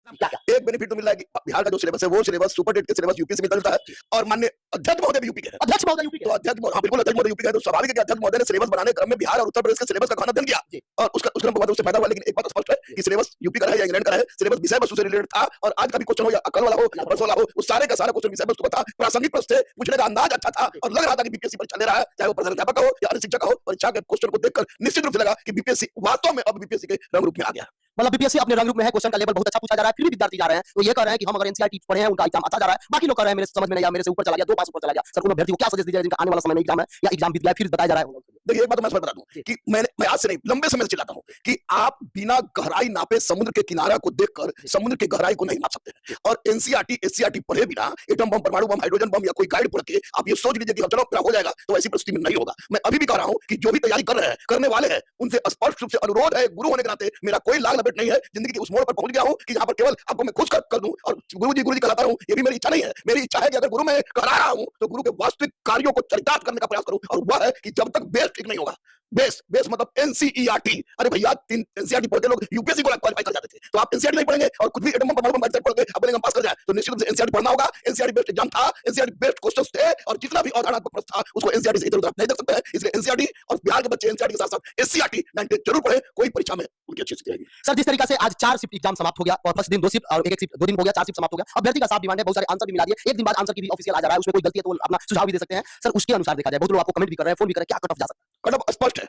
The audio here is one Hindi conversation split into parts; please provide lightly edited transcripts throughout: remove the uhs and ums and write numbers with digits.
एक बेनिफिट तो मिल रहा है कि बिहार का जो सिलेबस है वो सिलेबस सुपर टेट के सिलेबस यूपी से मिलता है और माननीय अध्यक्ष महोदय भी यूपी के हैं। अध्यक्ष महोदय यूपी के तो अध्यक्ष हाँ बिल्कुल अध्यक्ष महोदय यूपी के हैं, तो स्वाभाविक है कि अध्यक्ष महोदय ने सिलेबस बनाने क्रम में बिहार और उत्तर प्रदेश के सिलेबस का खाना धन किया और उसका बाद उससे फायदा हुआ। लेकिन एक बात स्पष्ट है कि सिलेबस यूपी का है या इंग्लैंड का है, सिलेबस विषय वस्तु से रिलेटेड था और आज का भी क्वेश्चन हो या कल वाला हो या परसों वाला हो, उस सारे का सारा क्वेश्चन विषय वस्तु का था, प्रासंगिक प्रश्न थे, पूछने का अंदाज अच्छा था और लग रहा था कि बीपीएससी परीक्षा ले रहा है, चाहे वो प्रधानाध्यापक हो या अन्य शिक्षक हो। परीक्षा के क्वेश्चन को देखकर निश्चित रूप से लगा कि बीपीएससी वास्तव में अब बीपीएससी के रंग रूप में आ गया। मतलब बीपीएससी अपने रंग रूप में है, क्वेश्चन का लेवल बहुत अच्छा पूछा जा रहा है, फिर भी विद्यार्थी जा रहे हैं तो ये कह रहे हैं कि हम अगर एनसीईआरटी पढ़े हैं उनका एग्जाम अच्छा जा रहा है, बाकी लोग कह रहे हैं मेरे समझ में नहीं आया, मेरे से ऊपर चला गया, 2 पास ऊपर चला गया। सर उन अभ्यर्थी को क्या सजेस्ट दीजिए जिनका आने वाला समय में एग्जाम है या एग्जाम बीत गया फिर बताया जा रहा है? देखिए एक बात मैं बता दूं कि मैं आज से नहीं लंबे समय से चिल्लाता हूं कि आप बिना गहराई नापे समुद्र के किनारा को देखकर समुद्र की गहराई को नहीं नाप सकते। और एनसीईआरटी एससीईआरटी पढ़े बिना एटम बम, परमाणु बम, हाइड्रोजन बम या कोई गाइड पढ़ के आप ये सोच लीजिए कि चलो मेरा हो जाएगा, तो ऐसी परिस्थिति में नहीं होगा। मैं अभी भी कह रहा हूं कि जो भी तैयारी कर रहे हैं, करने वाले हैं, उनसे स्पष्ट रूप से अनुरोध है, गुरु होने के नाते मेरा कोई लाग लपेट नहीं है, जिंदगी के उस मोड़ पर पहुंच गया हूं कि जहां पर केवल आपको मैं खुश कर दूं और गुरु जी कहलाता रहूं, ये भी मेरी इच्छा नहीं है। मेरी इच्छा है कि अगर गुरु में करा रहा हूं तो गुरु के वास्तविक कार्यों को चरितार्थ करने का प्रयास करूं, और वह है कि जब तक बेस ठीक नहीं होगा, बेस मतलब एनसीईआरटी। अरे भैया 3 एनसीईआरटी पढ़ते लोग यूपीएससी को क्वालीफाई कर जाते थे, तो आप एनसीईआरटी नहीं पढ़ेंगे और कुछ भी एटम बम, परमाणु बम पढ़ के अपने हम पास कर जाए, तो निश्चित रूप से एनसीईआरटी पढ़ना होगा। एनसीईआरटी बेस्ड एग्जाम था, एनसीईआरटी बेस्ड क्वेश्चंस थे और जितना भी अवधारणात्मक प्रश्न था उसको एनसीईआरटी से इधर-उधर नहीं देख सकते हैं। इसलिए एनसीईआरटी और बिहार के बच्चे एनसीईआरटी के साथ-साथ एससीईआरटी 90 जरूर पढ़े, कोई परीक्षा में उनकी अच्छी स्थिति रहेगी। सर जिस तरीके से आज 4 शिफ्ट एग्जाम समाप्त हो गया और फर्स्ट दिन 2 शिफ्ट और एक शिफ्ट 2 दिन हो गया, 4 शिफ्ट समाप्त हो गया, अभ्यर्थी का साफ डिमांड है, बहुत सारे आंसर भी मिला दिए, एक दिन बाद आंसर की भी ऑफिशियल आ जा रहा है, उसमें कोई गलती है तो अपना सुझाव भी दे सकते हैं। सर उसके अनुसार देखा जाए, बहुत लोग आपको कमेंट भी कर रहे हैं, फोन भी कर रहे हैं, क्या कट ऑफ जा सकता है? कट ऑफ स्पष्ट है,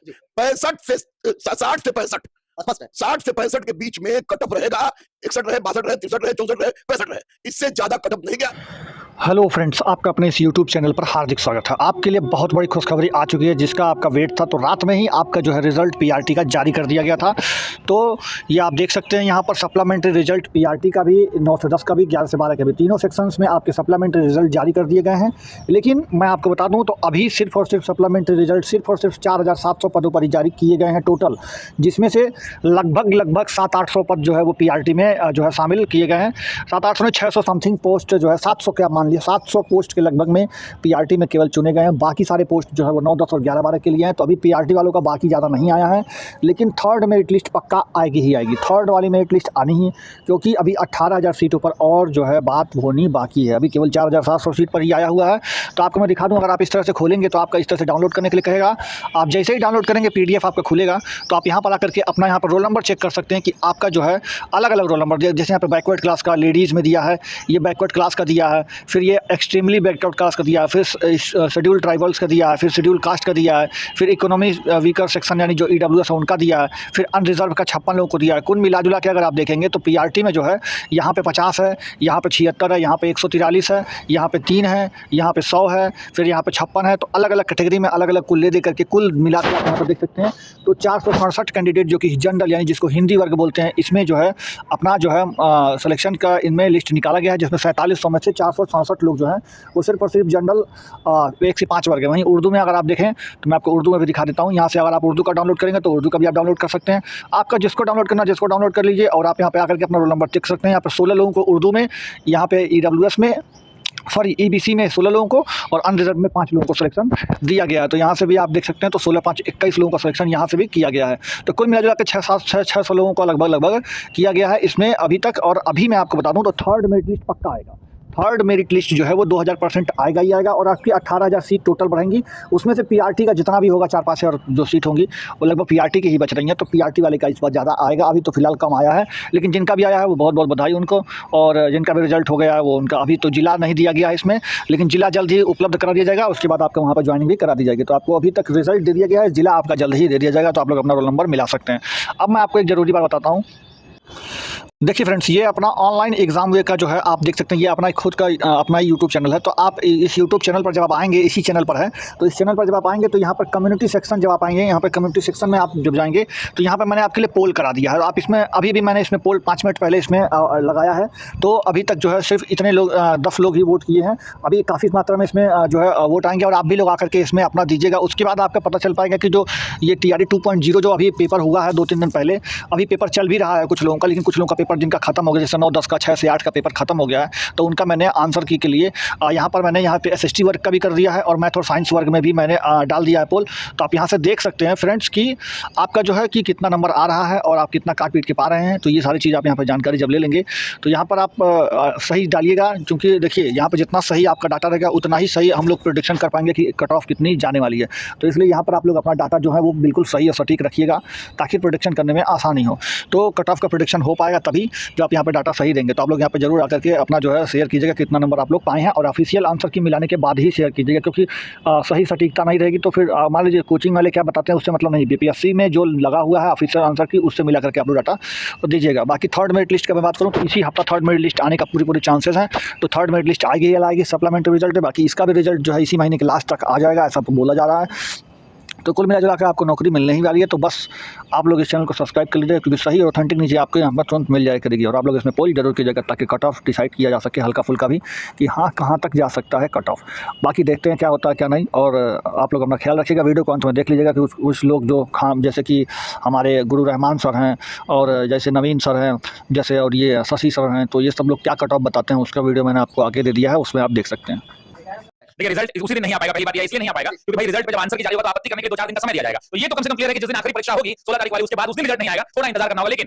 60 से 65 स्पष्ट है 60 से 65 के बीच में कट ऑफ रहेगा। 61 रहे, 62 रहे, 63 रहे, 64 रहे, 65 रहे, इससे ज्यादा कट ऑफ नहीं गया। हेलो फ्रेंड्स, आपका अपने इस यूट्यूब चैनल पर हार्दिक स्वागत है। आपके लिए बहुत बड़ी खुशखबरी आ चुकी है जिसका आपका वेट था। तो रात में ही आपका जो है रिज़ल्ट पीआरटी का जारी कर दिया गया था। तो ये आप देख सकते हैं यहाँ पर सप्लीमेंट्री रिजल्ट पीआरटी का भी 9 से 10 का भी, 11 से 12 का भी, तीनों सेक्शंस में आपके सप्लीमेंट्री रिजल्ट जारी कर दिए गए हैं। लेकिन मैं आपको बता दूँ तो अभी सिर्फ और सिर्फ सप्लीमेंट्री रिजल्ट सिर्फ और सिर्फ 4700 पदों पर ही जारी किए गए हैं टोटल, जिसमें से लगभग 700-800 पद जो है वो पीआरटी में जो है शामिल किए गए हैं। 700-800 में 600 समथिंग पोस्ट जो है, 700 क्या मान लिया, 700 पोस्ट के लगभग में पीआरटी में केवल चुने गए हैं। बाकी सारे पोस्ट जो है वो 9, 10 और 11, 12 के लिए हैं। तो अभी पीआरटी वालों का बाकी ज़्यादा नहीं आया है, लेकिन थर्ड मेरिट लिस्ट पक्का आएगी ही आएगी। थर्ड वाली मेरिट लिस्ट आनी ही, क्योंकि अभी 18,000 सीटों पर और जो है बात होनी बाकी है। अभी केवल 4,700 सीट पर ही आया हुआ है। तो आपको मैं दिखा दूँ, अगर आप इस तरह से खोलेंगे तो आपका इस तरह से डाउनलोड करने के लिए कहेगा। आप जैसे ही डाउनलोड करेंगे पीडीएफ आपका खुलेगा, तो आप यहाँ पर आकर के अपना यहाँ पर रोल नंबर चेक कर सकते हैं कि आपका जो है अलग अलग रोल नंबर, जैसे यहाँ पर बैकवर्ड क्लास का लेडीज़ में दिया है, ये बैकवर्ड क्लास का दिया है, फिर ये एक्सट्रीमली बैकवर्ड क्लास का दिया है, फिर शेड्यूल ट्राइबल्स का दिया है, फिर शेड्यूल कास्ट का दिया है, फिर इकोनॉमी वीकर सेक्शन यानी जो ईडब्ल्यूएस है उनका दिया है, फिर अनरिजर्व का 56 लोगों को दिया है। कुल मिला जुला के अगर आप देखेंगे तो पीआरटी में जो है यहाँ पे 50 है, यहाँ पे 76 है, यहाँ पे 143 है, यहाँ पे 3 है, यहाँ पे 100 है, फिर यहाँ पे 56 है। तो अलग अलग कैटेगरी में अलग अलग कुल दे करके कुल मिला के आप यहाँ पर देख सकते हैं। तो 467 कैंडिडेट जो कि जनरल यानी जिसको हिंदी वर्ग बोलते हैं, इसमें जो है अपना जो है सिलेक्शन का इनमें लिस्ट निकाला गया है, जिसमें 4700 में से 467 लोग जो हैं वो सिर्फ और सिर्फ जनरल 1 से 5 वर्ग है। वहीं उर्दू में अगर आप देखें तो मैं आपको उर्दू में भी दिखा देता हूँ। यहाँ से अगर आप उर्दू का डाउनलोड करेंगे तो उर्दू का भी आप डाउनलोड कर सकते हैं। आपका जिसको डाउनलोड करना जिसको डाउनलोड कर लीजिए, और आप यहाँ पे आकर के अपना रोल नंबर देख सकते हैं। यहाँ पे 16 लोगों को उर्दू में, यहाँ पे ईडब्ल्यूएस में, सॉरी ईबीसी में 16 लोगों को और अनरिजर्व में 5 लोगों को सिलेक्शन दिया गया है। तो यहाँ से भी आप देख सकते हैं, तो 16, 5, 21 लोगों का सिलेक्शन यहाँ से भी किया गया है। तो कुल मिला जुला के 600 लोगों का लगभग किया गया है इसमें अभी तक। और अभी मैं आपको बता दूँ तो थर्ड मेरिट लिस्ट पक्का आएगा। थर्ड मेरिट लिस्ट जो है वो 2000% आएगा ही आएगा। और आपकी 18,000 सीट टोटल बढ़ेंगी, उसमें से पीआरटी का जितना भी होगा 4-5 और जो सीट होंगी वो लगभग पीआरटी की ही बच रही हैं। तो पीआरटी वाले का इस बार ज़्यादा आएगा। अभी तो फिलहाल कम आया है, लेकिन जिनका भी आया है वो बहुत बहुत बधाई उनको। और जिनका भी रिजल्ट हो गया है वो उनका, अभी तो जिला नहीं दिया गया है इसमें, लेकिन जिला जल्द ही उपलब्ध करा दिया जाएगा। उसके बाद आपको वहाँ पर ज्वाइनिंग भी करा दी जाएगी। तो आपको अभी तक रिजल्ट दे दिया गया है, जिला आपका जल्द ही दे दिया जाएगा। तो आप लोग अपना रोल नंबर मिला सकते हैं। अब मैं आपको एक ज़रूरी बात बताता हूँ। देखिए फ्रेंड्स, ये अपना ऑनलाइन एग्जाम वे का जो है आप देख सकते हैं, ये अपना खुद का अपना यूट्यूब चैनल है। तो आप इस यूट्यूब चैनल पर जब आप आएंगे, इसी चैनल पर है, तो इस चैनल पर जब आप आएंगे तो यहाँ पर कम्युनिटी सेक्शन जब आप आएंगे, यहाँ पर कम्युनिटी सेक्शन में आप जब जाएंगे तो यहाँ पर मैंने आपके लिए पोल करा दिया है। आप इसमें अभी भी मैंने इसमें पोल 5 मिनट पहले इसमें लगाया है। तो अभी तक जो है सिर्फ इतने लोग 10 लोग ही वोट किए हैं। अभी काफ़ी मात्रा में इसमें जो है वोट आएंगे और आप भी लोग आकर के इसमें अपना दीजिएगा। उसके बाद आपका पता चल पाएगा कि जो ये TRE 2.0 जो अभी पेपर हुआ है 2-3 दिन पहले, अभी पेपर चल भी रहा है कुछ लोगों का, लेकिन कुछ लोगों का पेपर जिनका खत्म हो गया, जैसे 9, 10 का, 6 से 8 का पेपर खत्म हो गया है, तो उनका मैंने आंसर की के लिए यहाँ पर मैंने यहाँ पे SST वर्ग का भी कर दिया है और मैथ और साइंस वर्ग में भी मैंने डाल दिया है पोल। तो आप यहाँ से देख सकते हैं फ्रेंड्स कि आपका जो है कि कितना नंबर आ रहा है और आप कितना काट पीट के पा रहे हैं। तो ये सारी चीज़ आप यहाँ पर जानकारी जब ले लेंगे तो यहाँ पर आप सही डालिएगा, क्योंकि देखिए यहाँ पर जितना सही आपका डाटा रहेगा उतना ही सही हम लोग प्रेडिक्शन कर पाएंगे कि कट ऑफ कितनी जाने वाली है। तो इसलिए यहाँ पर आप लोग अपना डाटा जो है वो बिल्कुल सही और सटीक रखिएगा ताकि प्रेडिक्शन करने में आसानी हो। तो कट ऑफ का प्रेडिक्शन हो पाएगा तभी जब आप यहाँ पर डाटा सही देंगे। तो आप लोग यहाँ पर जरूर आकर के अपना जो है शेयर कीजिएगा कितना नंबर आप लोग पाए हैं और ऑफिशियल आंसर की मिलाने के बाद ही शेयर कीजिएगा, क्योंकि सही सटीकता नहीं रहेगी तो फिर मान लीजिए कोचिंग वाले क्या बताते हैं उससे मतलब नहीं। BPSC में जो लगा हुआ है ऑफिशियल आंसर की उससे मिला करके आप लोग डाटा दीजिएगा। बाकी थर्ड मेरिट लिस्ट की मैं बात करूँ तो इसी हफ्ता थर्ड मेरिट लिस्ट आने का पूरी चांसेस हैं। तो थर्ड मेरिट लिस्ट आएगी सप्लीमेंट्री रिजल्ट है। बाकी इसका भी रिजल्ट जो है इसी महीने के लास्ट तक आ जाएगा ऐसा बोला जा रहा है। तो कुल मिला जुला कर आपको नौकरी मिलने ही वाली है। तो बस आप लोग इस चैनल को सब्सक्राइब कर लीजिए, क्योंकि सही और ऑथेंटिक नीचे आपको यहाँ पर तुरंत मिल जाया करेगी। और आप लोग इसमें पोल जरूर कीजिएगा ताकि कट ऑफ डिसाइड किया जा सके हल्का फुल्का भी कि हाँ कहाँ तक जा सकता है कट ऑफ। बाकी देखते हैं क्या होता है क्या नहीं। और आप लोग अपना ख्याल रखिएगा, वीडियो को अंत में देख लीजिएगा कि कुछ लोग जो खाम जैसे कि हमारे गुरु रहमान सर हैं और जैसे नवीन सर हैं जैसे और ये शशि सर हैं, तो ये सब लोग क्या कट ऑफ बताते हैं उसका वीडियो मैंने आपको आगे दे दिया है, उसमें आप देख सकते हैं। देखिए रिजल्ट उसी दिन नहीं आ पाएगा, पहली बात ये इसलिए नहीं आ पाएगा क्योंकि भाई रिजल्ट पे जब आंसर की जारी होगा तो आपत्ति करने के 2-4 दिन का समय दिया जाएगा। तो ये तो कम से कम क्लियर है कि जिस दिन आखिरी परीक्षा होगी 16 तारीख वाली उसके बाद उस दिन रिजल्ट नहीं आएगा, थोड़ा इंतजार करना होगा। लेकिन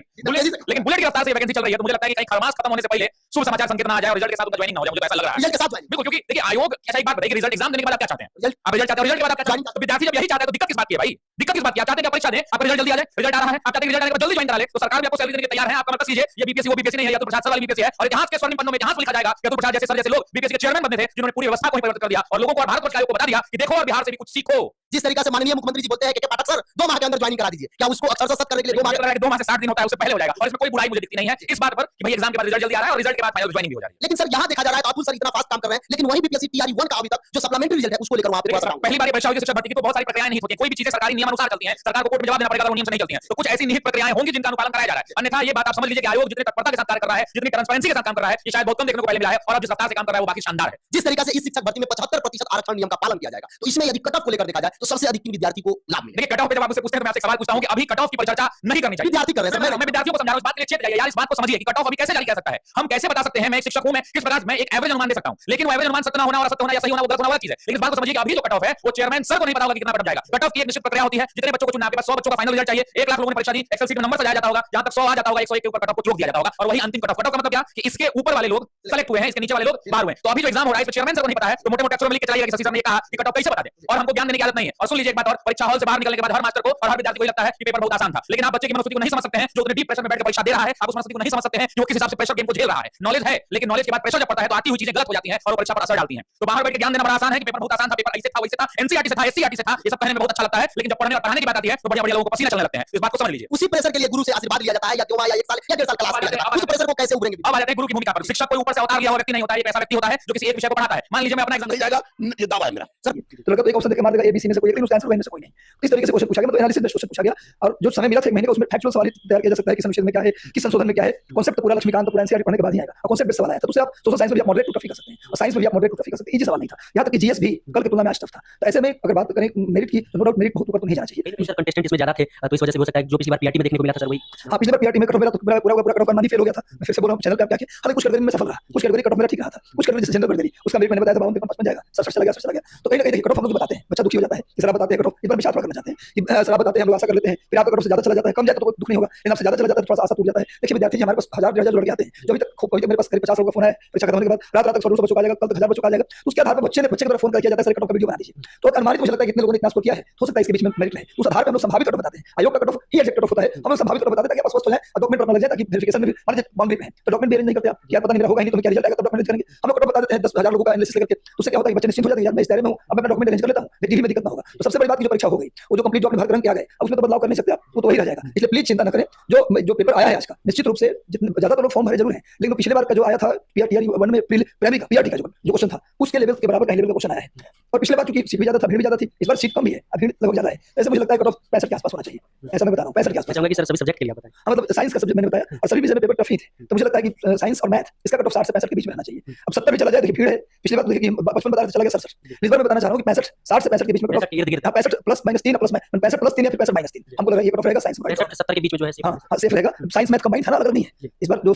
बुलेट की रफ्तार से वैकेंसी चल रही है तो मुझे लगता है कि कहीं खरमास खत्म होने से पहले शुभ समाचार संकेत ना आ जाए और रिजल्ट के साथ उनका ज्वाइनिंग ना हो जाए। मुझे ऐसा लग रहा है रिजल्ट के साथ बिल्कुल, क्योंकि देखिए आयोग ऐसा एक बात बताइए कि रिजल्ट एग्जाम देने के बाद आप क्या चाहते हैं? आप रिजल्ट चाहते हैं, रिजल्ट के बाद आप क्या चाहते हैं? तो विद्यार्थी जब यही चाहता है तो दिक्कत किस बात की है भाई? दिक्कत किस बात की? आप चाहते हैं कि परीक्षा दें, आपका रिजल्ट जल्दी आ जाए, रिजल्ट आ रहा है, आप चाहते हैं रिजल्ट आने के बाद जल्दी ज्वाइन करा ले, तो सरकार भी आपको सैलरी देने के तैयार है। आपका मतलब कीजिए ये BPSC वो BPSC नहीं है, या तो प्रसाद सर वाली BPSC है। और इतिहास के स्वर्णिम पन्नों में इतिहास लिखा जाएगा कि तो प्रसाद जैसे सर जैसे लोग BPSC के चेयरमैन बनते थे जिन्होंने पूरी व्यवस्था को ही परिवर्तित कर दिया और लोगों को भारत आयोग को बता दिया कि देखो और बिहार से भी कुछ सीखो। जिस तरीके से माननीय मुख्यमंत्री जी बोलते हैं कि पाठक सर 2 माह के अंदर ज्वाइनिंग करा दीजिए, क्या उसको अक्षर सत्य करने के लिए 2 माह 2 माह से 60 दिन होता है, उससे पहले हो जाएगा। और इसमें कोई बुराई मुझे दिखती नहीं है इस बात पर कि भाई एग्जाम के बाद रिजल्ट जल्दी आ रहा है और रिजल्ट के बाद फाइनल ज्वाइनिंग भी हो जा रही है। लेकिन सर यहाँ देखा जा रहा है तो अतुल सर इतना फास्ट काम कर रहे हैं, लेकिन वही BPSC TRE 1 का अभी तक जो सप्लीमेंट्री रिजल्ट है उसको लेकर वहां पे पहली बार परीक्षा होगी शिक्षक भर्ती की तो बहुत सारी प्रक्रियाएं नहीं होती, कोई भी चीजें सरकारी नियमानुसार चलती हैं, सरकार को कोर्ट में जवाब देना पड़ेगा, वो नियम से नहीं चलती हैं। तो कुछ ऐसी निहित प्रक्रियाएं होंगी जिनका अनुपालन कराया जा रहा है। अन्यथा ये बात आप समझ लीजिए कि आयोग जितने तत्परता के साथ कार्य कर रहा है, जितनी ट्रांसपेरेंसी के साथ काम कर रहा है, ये शायद बहुत कम देखने को पहले मिला है और अब जिस रफ्तार से काम कर रहा है वो बाकी शानदार है। जिस तरीके से इस शिक्षक भर्ती में 75% आरक्षण नियम का पालन किया जाएगा, तो इसमें यदि कट ऑफ को लेकर देखा जाए तो सबसे अधिक किन विद्यार्थी को लाभ मिलेगा? देखिए कट ऑफ पे जब आप मुझसे पूछते हैं तो मैं आपसे सवाल पूछता हूं कि अभी कट ऑफ की परिचर्चा नहीं करनी चाहिए। विद्यार्थी कर रहे हैं सर, मैं विद्यार्थियों को समझा रहा हूं, इस बात के लिए चेत जाइए यार, इस बात को समझिए कि कट ऑफ अभी कैसे जारी किया सकता है। हम कैसे बता सकते हैं, मैं एक शिक्षक हूं, मैं किस प्रकार मैं एक एवरेज अनुमान दे सकता हूं, लेकिन वो एवरेज अनुमान सत्य ना होना और असत्य होना या सही होना वो गलत होना वाला चीज है। लेकिन इस बात को समझिए कि अभी जो कट ऑफ है वो चेयरमैन सर को नहीं पता होगा कि कितना कट ऑफ जाएगा। कट ऑफ की एक निश्चित प्रक्रिया होती है, जितने बच्चों को चुनना, आपके पास 100 बच्चों का फाइनल रिजल्ट चाहिए, 1 लाख लोगों ने परीक्षा दी, एक्सेल शीट में नंबर सजाया जाता होगा, जहां तक 100 आ जाता होगा 101 के ऊपर कट ऑफ को चोक दिया जाता होगा और वही अंतिम कट ऑफ। कट ऑफ का मतलब क्या कि इसके ऊपर वाले लोग सेलेक्ट हुए हैं, इसके नीचे वाले लोग बाहर हुए। तो अभी जो एग्जाम हो रहा है इसमें चेयरमैन सर को नहीं पता है, तो मोटे-मोटे अक्षरों में लिख के चलाइएगा कि शशि सर ने कहा कि कट ऑफ कैसे बता दें, और हमको ज्ञान देने की आदत नहीं है। और सुन लीजिए एक बात और, परीक्षा हॉल से बाहर निकलने के बाद हर मास्टर को और हर विद्यार्थी को लगता है कि पेपर बहुत आसान था, लेकिन आप बच्चे की मनोस्थिति को नहीं समझ सकते हैं जो उतने डीप प्रेशर में बैठ के परीक्षा दे रहा है। आप उस मनोस्थिति को नहीं समझ सकते हैं कि वो किस हिसाब से प्रेशर गेम को झेल रहा है। नॉलेज है, लेकिन नॉलेज के बाद प्रेशर जब पड़ता है तो आती हुई चीजें गलत हो जाती हैं और वो परीक्षा पर असर डालती हैं। तो बाहर बैठ के ज्ञान देना बड़ा आसान है कि पेपर बहुत आसान था, पेपर ऐसे था वैसे था, NCERT से था, SCERT से था, ये सब कहने में बहुत अच्छा लगता है, लेकिन जब पढ़ने और पढ़ाने की बात आती है तो बढ़िया लोगों को पसीना चलने लगते हैं। इस बात को समझ लीजिए। उसी प्रेशर के लिए गुरु से आशीर्वाद लिया जाता है या 2 माह या 1 साल या 1.5 साल क्लास लिया जाता है, उस प्रेशर को कैसे उभरेंगे? अब आ जाते हैं गुरु की भूमिका पर। शिक्षक कोई ऊपर से अवतार लिया हुआ व्यक्ति नहीं होता है, एक ऐसा व्यक्ति होता है जो किसी एक विषय को पढ़ाता है। मान लीजिए मैं अपना एग्जाम नहीं जाएगा, ये दावा है मेरा। सर तो लगा तो एक ऑप्शन देके मार देगा ABC में से कोई एक, लेकिन उसका आंसर वही में से कोई नहीं। इस तरीके से क्वेश्चन पूछा गया, मतलब एनालिसिस बेस्ड क्वेश्चन पूछा गया और जो समय मिला था 1 महीने का उसमें फैक्चुअल सवाल तैयार किया जा सकता है कि संशोधन में क्या है, किस संशोधन में क्या है, कांसेप्ट पूरा लक्ष्मीकांत पूरा NCERT पढ़ने के बाद ही आएगा और कांसेप्ट बेस्ड सवाल आया था। तो उससे आप सोशल साइंस में भी आप मॉडरेट टू टफ कर सकते हैं और साइंस में भी आप मॉडरेट टू टफ कर सकते हैं। इजी सवाल नहीं था, यहां तक कि GS भी कल की तुलना में आज टफ था। तो ऐसे में अगर बात करें मेरिट की तो नो डाउट मेरिट बहुत ऊपर तो नहीं जाना चाहिए। सर कंटेस्टेंट इसमें ज्यादा थे तो इस वजह से हो सकता है जो पिछली बार PRT में देखने को मिला था सर वही। हां पिछली बार PRT में कट ऑफ मेरा तो पूरा कट ऑफ मानी फेल हो गया था। मैं फिर से बोल रहा हूं चैनल पे आप क्या किया, हालांकि कुछ कैटेगरी में सफल रहा, कुछ कैटेगरी कट ऑफ मेरा ठीक रहा था, कुछ कैटेगरी जनरल कैटेगरी उसका मेरिट मैंने बताया था 52 पे 5 बन जाएगा, सर चला गया। तो कहीं ना कहीं कट ऑफ हम लोग बताते हैं, बच्चा दुखी हो जाता है कि सर आप बताते हैं कट ऑफ, इस बार विचार थोड़ा करना चाहते हैं कि सर आप बताते हैं हम लोग आशा कर लेते हैं, फिर आपका कट ऑफ से ज्यादा चला जाता है, कम जाए तो दुख नहीं होगा, लेकिन आपसे ज्यादा चला जाता है थोड़ा सा आशा टूट जाता है। देखिए विद्यार्थी हमारे पास 1000 लड़के आते हैं, जो अभी तक मेरे पास करीब 50 लोगों का फोन है, परीक्षा खत्म होने के बाद रात रात तक 100 बच्चों का आ जाएगा, कल तक 1000 बच्चों का आ जाएगा। तो उसके आधार पर बच्चे के द्वारा फोन किया जाता है सर कट ऑफ का वीडियो बना दीजिए। तो अनुमानित मुझे लगता है कितने लोगों ने इतना स्कोर किया है, हो सकता है इसके बीच में मेरिट रहे, उस आधार पर हम लोग संभावित कट ऑफ बताते हैं। आयोग का कट ऑफ ही एग्जैक्ट कट ऑफ होता है, हम लोग संभावित कट ऑफ बताते हैं ताकि आपको स्पष्ट हो जाए और डॉक्यूमेंट अपना लग जाए ताकि वेरिफिकेशन में भी मान लीजिए बाउंड्री में है तो डॉक्यूमेंट भी अरेंज नहीं करते आप, क्या पता नहीं मेरा होगा ही नहीं तो क्या रिजल्ट आएगा तब डॉक्यूमेंट करेंगे। हम लोग कट ऑफ बता देते हैं 10,000 लोगों का एनालिसिस करके, तो उससे क्या होता है कि बच्चे निश्चिंत हो जाते हैं यार मैं इस दायरे में हूं, अब मैं अपना डॉक्यूमेंट अरेंज कर लेता हूं, DV में दिक्कत ना होगा। तो सबसे बड़ी बात की जो परीक्षा हो गई वो जो कंप्लीट जो अपने भर के आ गए अब उसमें तो बदलाव कर नहीं सकते आप, वो तो वही रह जाएगा। इसलिए प्लीज चिंता न करें, जो पेपर आया है आज का निश्चित रूप से जितने ज्यादातर लोग फॉर्म भरे जरूर हैं, लेकिन पिछले बार का जो आया था PRT 1 में PRT का जो क्वेश्चन था उसके लेवल के बराबर कहीं लेवल का क्वेश्चन आया है और पिछले बार चूंकि सीट भी ज्यादा था, भीड़ भी ज्यादा थी, इस बार सीट कम भी है, अब भीड़ लगभग ज्यादा है। ऐसे मुझे लगता है कट ऑफ 65 के आसपास होना चाहिए, ऐसा मैं बता रहा हूँ, 65 के मैं आसपास। चाहूंगा कि सर सभी सब्जेक्ट के लिए आप बताएं। हाँ, मतलब साइंस का सब्जेक्ट मैंने बताया और सभी विषय में पेपर टफ ही थे, तो मुझे लगता है कि साइंस और मैथ इसका कट ऑफ 60 से 65 के बीच में रहना चाहिए। अब 70 भी चला जाए, देखिए भीड़ है, पिछली बार देखिए 55 बता रहा था, चला गया 67। इस बार मैं बताना चाह रहा हूँ कि 65 60 से 65 के बीच में cut off, 65 plus minus 3 plus 65 plus 3 या फिर 65 माइनस 3, हमको लग रहा है ये कट ऑफ रहेगा साइंस में। 70 के बीच में जो है हाँ हाँ, सेफ रहेगा। साइंस मैथ कंबाइंड था ना, अलग नहीं है इस बार। जो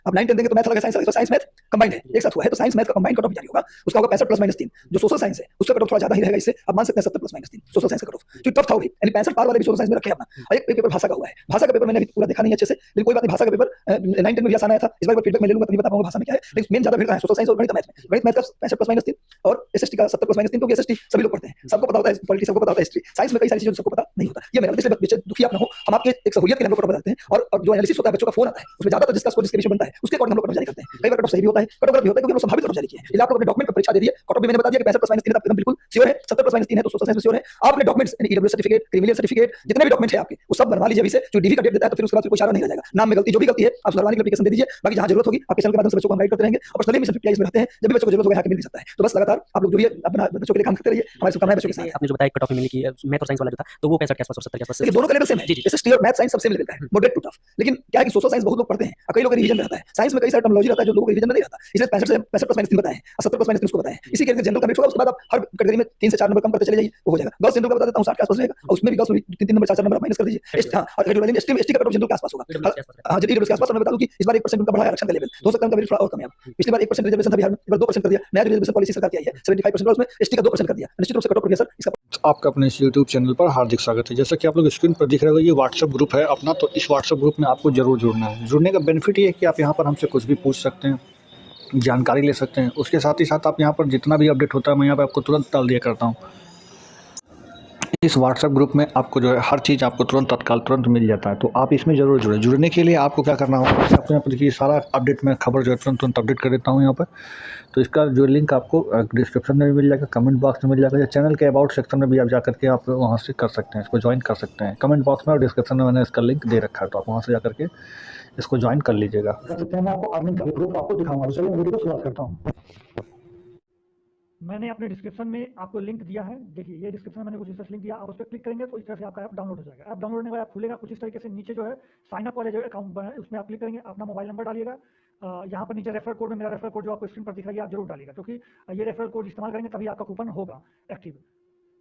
आप 9 10 देंगे तो मैथ अलग है, साइंस मैथ कंबाइंड है, एक साथ हुआ है, तो साइंस मैथ का कंबाइंड कट ऑफ जारी होगा, उसका होगा 65 प्लस माइनस 3। जो सोशल साइंस है उसका कट ऑफ थोड़ा ज्यादा ही रहेगा, इससे आप मान सकते हैं 70 प्लस माइनस 3 सोशल साइंस का कट ऑफ, जो टफ था वो भी, यानी 65 पार वाले भी सोशल साइंस में रखे अपना। और एक पेपर भाषा का हुआ है, भाषा का पेपर मैंने अभी पूरा देखा नहीं अच्छे से, लेकिन कोई बात नहीं, भाषा का पेपर 9 10 में भी आसान आया था, इस बार फीडबैक मैं ले लूंगा तभी बता पाऊंगा भाषा में क्या है। लेकिन मेन ज्यादा भीड़ है सोशल साइंस और गणित मैथ में। गणित मैथ का 65 प्लस माइनस 3 और एसएसटी का 70 प्लस माइनस 3, क्योंकि एसएसटी सभी लोग पढ़ते हैं, सबको पता होता है, पॉलिटिक्स सबको पता होता है, हिस्ट्री साइंस में कई सारी चीजें सबको पता नहीं होता। ये मेरा इसलिए बच्चे दुखी आप ना हो, हम आपके एक सहूलियत के लिए हम लोग कट ऑफ बताते हैं, और जो एनालिसिस होता है बच्चों का फोन आता है उसमें ज्यादातर जिसका स्कोर जिसके विषय बनता है उसके अकॉर्डिंग हम लोग कट ऑफ जारी करते हैं। कई बार कट ऑफ सही भी होता है, कट ऑफ गलत भी होता है, क्योंकि हम लोग संभावित कट ऑफ जारी किए हैं। इसलिए आप लोग अपने डॉक्यूमेंट पर परीक्षा दे दिए, कट ऑफ भी मैंने बता दिया कि 65 प्लस माइनस 3 एकदम बिल्कुल श्योर है, 70 प्लस माइनस 3 है तो सोशल साइंस में श्योर है। आप अपने डॉक्यूमेंट्स यानी ईडब्ल्यू सर्टिफिकेट, क्रिमिनल सर्टिफिकेट, जितने भी डॉक्यूमेंट है आपके वो सब बनवा लीजिए अभी से। जो डीवी का डेट देता है तो फिर उसके बाद कोई इशारा नहीं रह जाएगा, नाम में गलती जो भी गलती है आप सुधरवाने की एप्लीकेशन दे दीजिए। बाकी जहां जरूरत होगी आपके चैनल के माध्यम से बच्चों को हम गाइड करते रहेंगे, और पर्सनली मिशन पीआई में रहते हैं, जब भी बच्चों को जरूरत होगा यहाँ मिल सकता है। तो बस लगातार आप लोग जो भी अपना बच्चों के लिए काम करते रहिए, हमारी शुभकामनाएं बच्चों के साथ। आपने जो बताया कट ऑफ मिलने की मैथ और साइंस वाला जो था तो वो 65 के आसपास और 70 के आसपास। देखिए दोनों का लेवल सेम है, एसएसटी और मैथ साइंस सब सेम लेवल का है, मॉडरेट टू टफ। लेकिन क्या है कि सोशल साइंस बहुत लोग पढ़ते हैं और कई लोग रिवीजन में रहता है, साइंस में कई सारा टर्मिनोलॉजी रहता है जो लोगों को रिवीजन में नहीं रहता, इसलिए 65 प्लस माइनस 3 बताएं और 70 प्लस माइनस 3 उसको बताएं। इसी के जनरल का मिक्स होगा, उसके बाद आप हर कैटेगरी में 3 से 4 नंबर कम करते चले जाइए, वो हो जाएगा। गर्ल्स जनरल का बता देता हूं 60 के आसपास रहेगा, और उसमें भी गर्ल्स में 3 नंबर 4 नंबर माइनस कर दीजिए। हां, और एसटी का कट ऑफ जनरल के आसपास होगा। हां, जनरल के आसपास। मैं बता दूं कि इस बार 1% उनका बढ़ा है आरक्षण का लेवल, हो सकता है उनका मेरिट थोड़ा और कम है। पिछली बार 1% रिजर्वेशन था बिहार में, इस बार 2% कर दिया, नया रिजर्वेशन पॉलिसी सरकार की आई है, 75% उसमें एसटी का 2% कर दिया। निश्चित रूप से कट ऑफ प्रोफेसर इसका आपका अपने इस यूट्यूब चैनल पर हार्दिक स्वागत है। जैसा कि आप लोग स्क्रीन पर दिख रहे हो, ये व्हाट्सएप ग्रुप है अपना, तो इस व्हाट्सएप ग्रुप में आपको जरूर जुड़ना है। जुड़ने का बेनिफिट ये है कि आप यहाँ पर हमसे कुछ भी पूछ सकते हैं, जानकारी ले सकते हैं। उसके साथ ही साथ आप यहाँ पर जितना भी अपडेट होता है मैं यहाँ पर आपको तुरंत डाल दिया करता हूँ। इस व्हाट्सएप ग्रुप में आपको जो है हर चीज़ आपको तुरंत तत्काल तुरंत मिल जाता है, तो आप इसमें ज़रूर जुड़े। जुड़ने के लिए आपको क्या करना होगा, आपको यहाँ पर देखिए सारा अपडेट मैं खबर जो है तुरंत अपडेट कर देता हूँ यहाँ पर। तो इसका जो लिंक आपको डिस्क्रिप्शन में भी मिल जाएगा, कमेंट बॉक्स में मिल जाएगा, या चैनल के अबाउट सेक्शन में भी आप जा करके आप वहाँ से कर सकते हैं, इसको ज्वाइन कर सकते हैं। कमेंट बॉक्स में और डिस्क्रिप्शन में मैंने इसका लिंक दे रखा है, तो आप वहाँ से जा करके इसको ज्वाइन कर लीजिएगा। मैं आपको अर्निंग का ग्रुप आपको दिखाऊंगा, चलिए वीडियो को शुरुआत करता हूँ। मैंने अपने डिस्क्रिप्शन में आपको लिंक दिया है, देखिए ये डिस्क्रिप्शन में मैंने कुछ इस तरह लिंक दिया, आप उस पर क्लिक करेंगे तो इस तरह से आपका ऐप डाउनलोड हो जाएगा। ऐप डाउनलोड होने के बाद खुलेगा कुछ इस तरीके से, नीचे जो है साइन अप वाले जो अकाउंट बना है उसमें आप क्लिक करेंगे, अपना मोबाइल नंबर डालिएगा, यहाँ पर नीचे रेफर कोड में मेरा रेफर कोड जो आपको स्क्रीन पर दिख रहा है आप जरूर डालिएगा, क्योंकि ये रेफर कोड इस्तेमाल करेंगे तभी आपका कूपन होगा एक्टिव।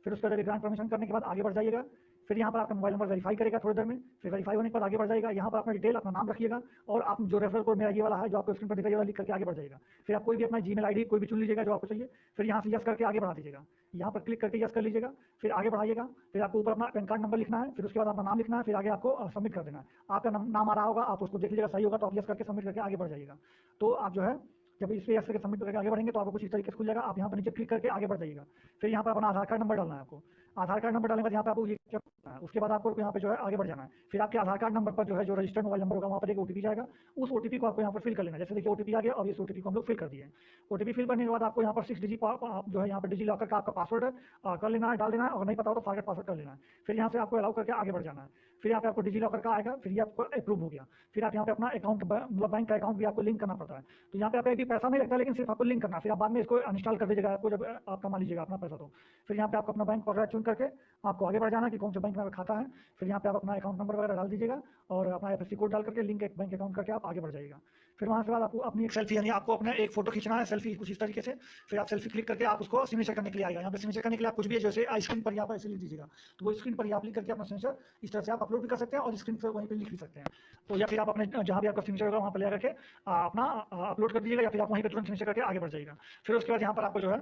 फिर उसके बाद ग्रांट परमिशन करने के बाद आगे बढ़ जाइएगा, फिर यहाँ पर आपका मोबाइल नंबर वेरीफाई करेगा थोड़ी देर में, फिर वेरीफाई होने के बाद आगे बढ़ जाएगा। यहाँ पर अपना डिटेल अपना नाम रखिएगा, और आप जो रेफरल कोड मेरा ये वाला है जो आपको स्क्रीन पर दिखाई वाला लिख करके आगे बढ़ जाएगा। फिर आप कोई भी अपना जीमेल आईडी कोई भी चुन लीजिएगा जो आपको चाहिए, फिर यहाँ से यस करके आगे बढ़ा दीजिएगा, यहाँ पर क्लिक करके यस कर लीजिएगा, फिर आगे बढ़ाइएगा। फिर आपको ऊपर अपना पैन कार्ड नंबर लिखना है, फिर उसके बाद अपना नाम लिखना है, फिर आगे आपको सबमिट कर देना है। आपका नाम आ रहा होगा, आप उसको देख लीजिएगा, सही होगा तो आप यस करके सबमिट करके आगे बढ़ जाइएगा। तो आप जो है जब इस पे यस करके सबमिट करके आगे बढ़ेंगे तो आपको कुछ इस तरीके से खुल जाएगा। आप यहाँ पर नीचे क्लिक करके आगे बढ़ जाइएगा, फिर यहाँ पर अपना आधार कार्ड नंबर डालना है आपको। आधार कार्ड नंबर डालने के बाद यहाँ पे आपको ये करना है, उसके बाद आपको यहाँ पे जो है आगे बढ़ जाना है। फिर आपके आधार कार्ड नंबर पर जो है जो रजिस्टर्ड मोबाइल नंबर होगा वहाँ पर एक ओटीपी जाएगा, उस ओटीपी को आपको यहाँ पर फिल कर लेना है। जैसे देखिए ओटीपी आ गया और इस ओटीपी को हम लोग फिल कर दिए। ओटीपी फिल करने के बाद आपको यहाँ पर 6 डिजिट जो है यहाँ पर डिजी लॉकर का आपका पासवर्ड कर लेना है, डाल देना है, और नहीं पता हो तो फॉरगेट पासवर्ड कर लेना है। फिर यहाँ से आपको अलाउ करके आगे बढ़ जाना है। फिर यहाँ पे आपको डिजी लॉकर का आएगा, फिर ये आपको अप्रूव हो गया। फिर आप यहाँ पे अपना अकाउंट मतलब बैंक का अकाउंट भी आपको लिंक करना पड़ता है, तो यहाँ पे आपका भी पैसा नहीं लगता, लेकिन सिर्फ आपको लिंक करना है। फिर आप बाद में इसको इंस्टॉल कर दीजिएगा, आपको जब आप कमा लीजिएगा अपना पैसा तो। फिर यहाँ पे आपको अपना बैंक वगैरह चुन करके आपको आगे बढ़ जाना कि कौन से बैंक में खाता है। फिर यहाँ पे आप अपना अकाउंट नंबर वगैरह डाल दीजिएगा और अपना एफएससी कोड डाल करके लिंक एक बैंक अकाउंट करके आप आगे बढ़ जाइएगा। फिर वहाँ के बाद आपको अपनी एक सेल्फी यानी आपको अपना एक फोटो खींचना है, सेल्फी कुछ इस तरीके से। फिर आप सेल्फी क्लिक करके आप उसको सिग्नेचर करने के लिए आएगा। यहाँ पे सिग्नेचर करने के लिए आप कुछ भी जैसे स्क्रीन पर यहाँ पर ऐसे लिख दीजिएगा, तो वो स्क्रीन पर आप लिख करके अपना सिग्नेचर इस तरह से आप अपलोड भी कर सकते हैं और स्क्रीन पर वहीं पर लिख भी सकते हैं। तो या फिर आप अपने जहाँ भी आपका सिग्नेचर होगा वहाँ पर ले करके अपना अपलोड कर दीजिएगा, या फिर आप वहीं पर तुरंत सिग्नेचर करके आगे बढ़ जाइएगा। फिर उसके बाद यहाँ पर आपको जो है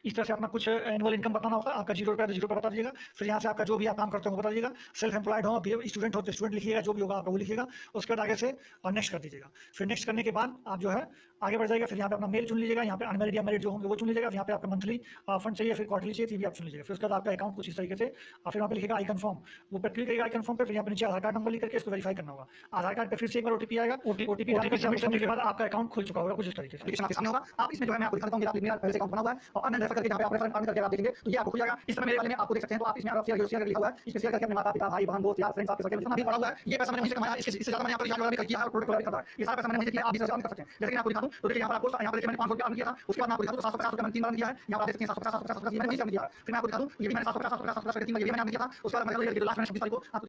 इस तरह से अपना कुछ एनुअल इनकम बताना होगा, आपका 0 रुपया तो 0 रुपया बता दीजिएगा। फिर यहाँ से आपका जो भी आप काम करते हो वो बता दीजिएगा, सेल्फ एम्प्लॉयड हो स्टूडेंट हो तो स्टूडेंट लिखिएगा, जो भी होगा आपका वो लिखिएगा। उसके बाद आगे से नेक्स्ट कर दीजिएगा। फिर नेक्स्ट करने के बाद आप जो है आगे बढ़ जाएगा। फिर यहाँ पे अपना मेल चुन लीजिएगा, यहाँ पे अनमेरिड या मैरिड जो होंगे वो चुन लीजिएगा। यहाँ पे आपका मंथली फंड चाहिए, फिर क्वार्टरली चाहिए, भी आप चुन लीजिएगा। फिर उसके बाद आपका अकाउंट कुछ इस तरीके से, फिर वहाँ पे लिखेगा आई कन्फर्म, वो पर क्लिक करेगा आई कन्फर्म पे। फिर यहाँ पे नीचे आधार कार्ड नंबर लिख करके इसको वेरीफाई करना होगा। आधार कार्ड पे फिर से एक बार ओटीपी आएगा, ओटीपी सबमिट करने के बाद आपका अकाउंट खुल चुका होगा कुछ इस तरीके से। सामने होगा आप इसमें जो है मैं आपको दिखाता हूँ, आप मेरा पहले से अकाउंट बना हुआ है और अन्य रेफर करके जहाँ पे आप रेफर करके आप देखेंगे तो ये आपको खुल जाएगा। इस तरह मेरे वाले में आपको देख सकते हैं, तो आप इसमें शेयर लिखा हुआ है, इसमें शेयर करके अपने माता पिता भाई बहन दोस्त यार फ्रेंड्स आपके सर्कल में भी पड़ा हुआ है। ये पैसा मैंने वहीं से कमाया, इससे ज्यादा मैंने यहाँ पर प्रोडक्ट वगैरह भी कर दिया है, ये सारा पैसा मैंने वहीं से किया, आप भी कर सकते हैं। जैसे कि आपको दिखाता दूं तो देखिए यहाँ पर आपको यहाँ पर देखिए मैंने 500 रुपया अर्न किया था, उसके बाद मैं आपको दिखा दूं 750 रुपया मैंने 3 बार अर्न किया है। यहाँ पर आप देख सकते हैं 750 750 मैंने वहीं से अर्न किया है। फिर मैं आपको दिखा दूं ये भी मैंने 750 750 750 3 बार ये भी मैंने अर्न किया था। उसके बाद मैं लास्ट में 26 तारीख को आपको